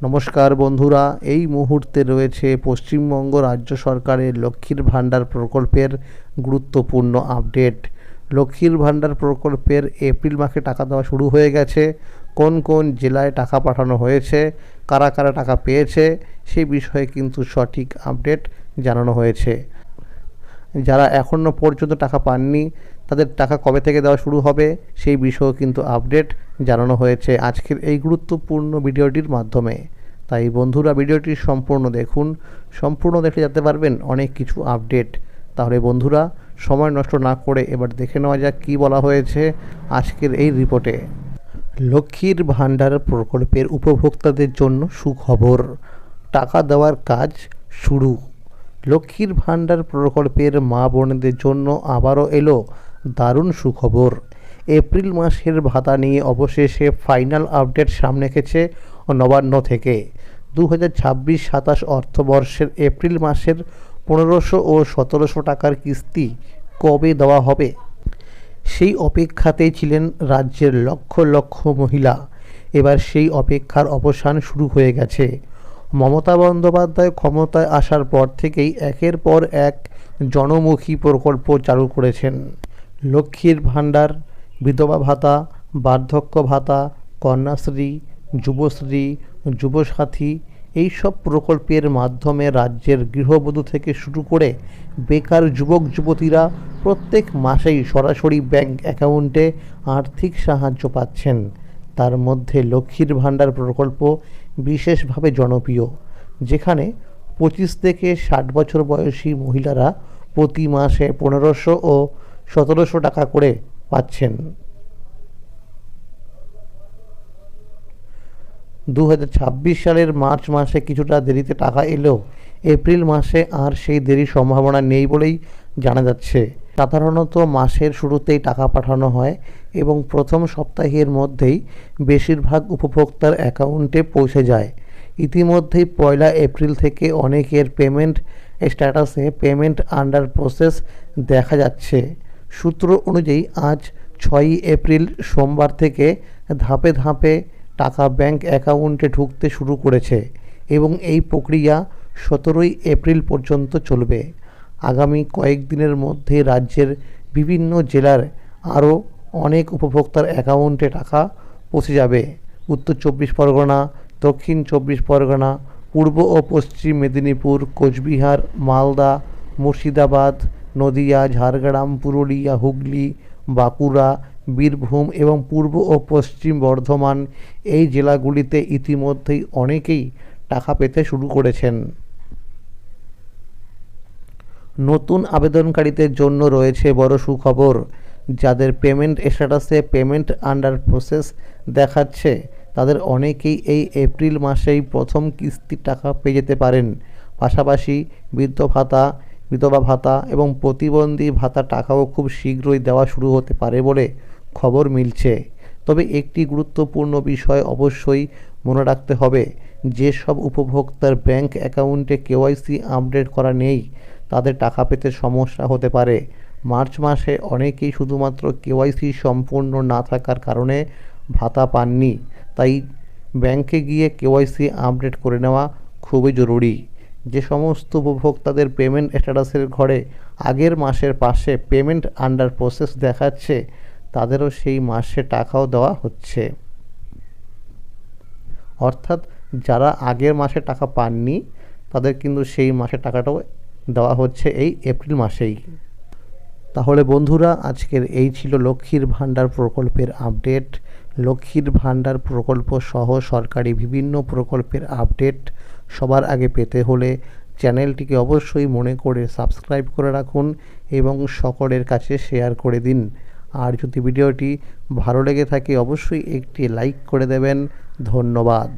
নমস্কার বন্ধুরা, এই মুহূর্তে রয়েছে পশ্চিমবঙ্গ রাজ্য সরকারের লক্ষ্মীর ভাণ্ডার প্রকল্পের গুরুত্বপূর্ণ আপডেট। লক্ষ্মীর ভাণ্ডার প্রকল্পের এপ্রিল মাসে টাকা দেওয়া শুরু হয়ে গেছে। কোন কোন জেলায় টাকা পাঠানো হয়েছে, কারা কারা টাকা পেয়েছে, সেই বিষয়ে কিন্তু সঠিক আপডেট জানানো হয়েছে। যারা এখনও পর্যন্ত টাকা পাননি তাদের টাকা কবে থেকে দেওয়া শুরু হবে সেই বিষয়েও কিন্তু আপডেট জানানো হয়েছে আজকের এই গুরুত্বপূর্ণ ভিডিওটির মাধ্যমে। তাই বন্ধুরা, ভিডিওটি সম্পূর্ণ দেখুন। সম্পূর্ণ দেখে যেতে পারবেন অনেক কিছু আপডেট। তাহলে বন্ধুরা, সময় নষ্ট না করে এবার দেখে নেওয়া যাক কী বলা হয়েছে আজকের এই রিপোর্টে। লক্ষ্মীর ভাণ্ডার প্রকল্পের উপভোক্তাদের জন্য সুখবর, টাকা দেওয়ার কাজ শুরু। লক্ষ্মীর ভাণ্ডার প্রকল্পের মা বোনদের জন্য আবারও এলো দারুণ সুখবর। এপ্রিল মাসের ভাতা নিয়ে অবশেষে ফাইনাল আপডেট সামনে এসেছে নবান্ন থেকে। 2026-27 অর্থবর্ষের এপ্রিল মাসের 1500 ও 1700 টাকার কিস্তি কবে দেওয়া হবে সেই অপেক্ষাতেই ছিলেন রাজ্যের লক্ষ লক্ষ মহিলা। এবার সেই অপেক্ষার অবসান শুরু হয়ে গেছে। মমতা বন্দ্যোপাধ্যায় ক্ষমতায় আসার পর থেকেই একের পর এক জনমুখী প্রকল্প চালু করেছেন। লক্ষ্মীর ভাণ্ডার, বিধবা ভাতা, বার্ধক্য ভাতা, কন্যাশ্রী, যুবশ্রী, যুবসাথী, এইসব প্রকল্পের মাধ্যমে রাজ্যের গৃহবধূ থেকে শুরু করে বেকার যুবক যুবতীরা প্রত্যেক মাসেই সরাসরি ব্যাংক অ্যাকাউন্টে আর্থিক সাহায্য পাচ্ছেন। তার মধ্যে লক্ষ্মীর ভাণ্ডার প্রকল্প বিশেষভাবে জনপ্রিয়, যেখানে 25 থেকে 60 বছর বয়সী মহিলারা প্রতি মাসে 1500 ও 1700 টাকা করে পাচ্ছেন। 2026 সালের মার্চ মাসে কিছুটা দেরিতে টাকা এলেও এপ্রিল মাসে আর সেই দেরির সম্ভাবনা নেই বলেই জানা যাচ্ছে। সাধারণত মাসের শুরুতেই টাকা পাঠানো হয় এবং প্রথম সপ্তাহের মধ্যেই বেশিরভাগ উপভোক্তার অ্যাকাউন্টে পৌঁছে যায়। ইতিমধ্যেই 1 এপ্রিল থেকে অনেকের পেমেন্ট স্ট্যাটাসে পেমেন্ট আন্ডার প্রসেস দেখা যাচ্ছে। সূত্র অনুযায়ী আজ 6 এপ্রিল সোমবার থেকে ধাপে ধাপে টাকা ব্যাংক অ্যাকাউন্টে ঢুকতে শুরু করেছে এবং এই প্রক্রিয়া 17 এপ্রিল পর্যন্ত চলবে। আগামী কয়েকদিনের মধ্যে রাজ্যের বিভিন্ন জেলার আরও অনেক উপভোক্তার অ্যাকাউন্টে টাকা পৌঁছে যাবে। উত্তর 24 পরগনা, দক্ষিণ 24 পরগনা, পূর্ব ও পশ্চিম মেদিনীপুর, কোচবিহার, মালদা, মুর্শিদাবাদ, নদিয়া, ঝাড়গ্রাম, পুরুলিয়া, হুগলি, বাঁকুড়া, বীরভূম এবং পূর্ব ও পশ্চিম বর্ধমান, এই জেলাগুলিতে ইতিমধ্যেই অনেকেই টাকা পেতে শুরু করেছেন। নতুন আবেদনকারীদের জন্য রয়েছে বড় সুখবর। যাদের পেমেন্ট স্ট্যাটাসে পেমেন্ট আন্ডার প্রসেস দেখাচ্ছে তাদের অনেকেই এই এপ্রিল মাসেই প্রথম কিস্তির টাকা পেয়ে যেতে পারেন। পাশাপাশি বৃদ্ধ ভাতা, বিধবা ভাতা এবং প্রতিবন্ধী ভাতা টাকাও খুব শীঘ্রই দেওয়া শুরু হতে পারে বলে খবর মিলছে। তবে একটি গুরুত্বপূর্ণ বিষয় অবশ্যই মনে রাখতে হবে, যেসব উপভোক্তার ব্যাংক অ্যাকাউন্টে কেওয়াইসি আপডেট করা নেই তাদের টাকা পেতে সমস্যা হতে পারে। মার্চ মাসে অনেকেই শুধুমাত্র কেওয়াইসি সম্পূর্ণ না থাকার কারণে ভাতা পাননি। তাই ব্যাংকে গিয়ে কেওয়াইসি আপডেট করে নেওয়া খুবই জরুরি। যে সমস্ত উপভোক্তাদের পেমেন্ট স্ট্যাটাসের ঘরে আগের মাসের পাশে পেমেন্ট আন্ডার প্রসেস দেখাচ্ছে তাদেরও সেই মাসে টাকাও দেওয়া হচ্ছে। অর্থাৎ যারা আগের মাসে টাকা পাননি তাদের কিন্তু সেই মাসে টাকাটাও দেওয়া হচ্ছে এই এপ্রিল মাসেই। তাহলে বন্ধুরা, আজকের এই ছিল লক্ষ্মীর ভাণ্ডার প্রকল্পের আপডেট। লক্ষ্মীর ভাণ্ডার প্রকল্প সহ সরকারি বিভিন্ন প্রকল্পের আপডেট সবার আগে পেতে হলে চ্যানেলটিকে অবশ্যই মনে করে সাবস্ক্রাইব করে রাখুন এবং সকলের কাছে শেয়ার করে দিন। আর যদি ভিডিওটি ভালো লেগে থাকে অবশ্যই একটি লাইক করে দেবেন। ধন্যবাদ।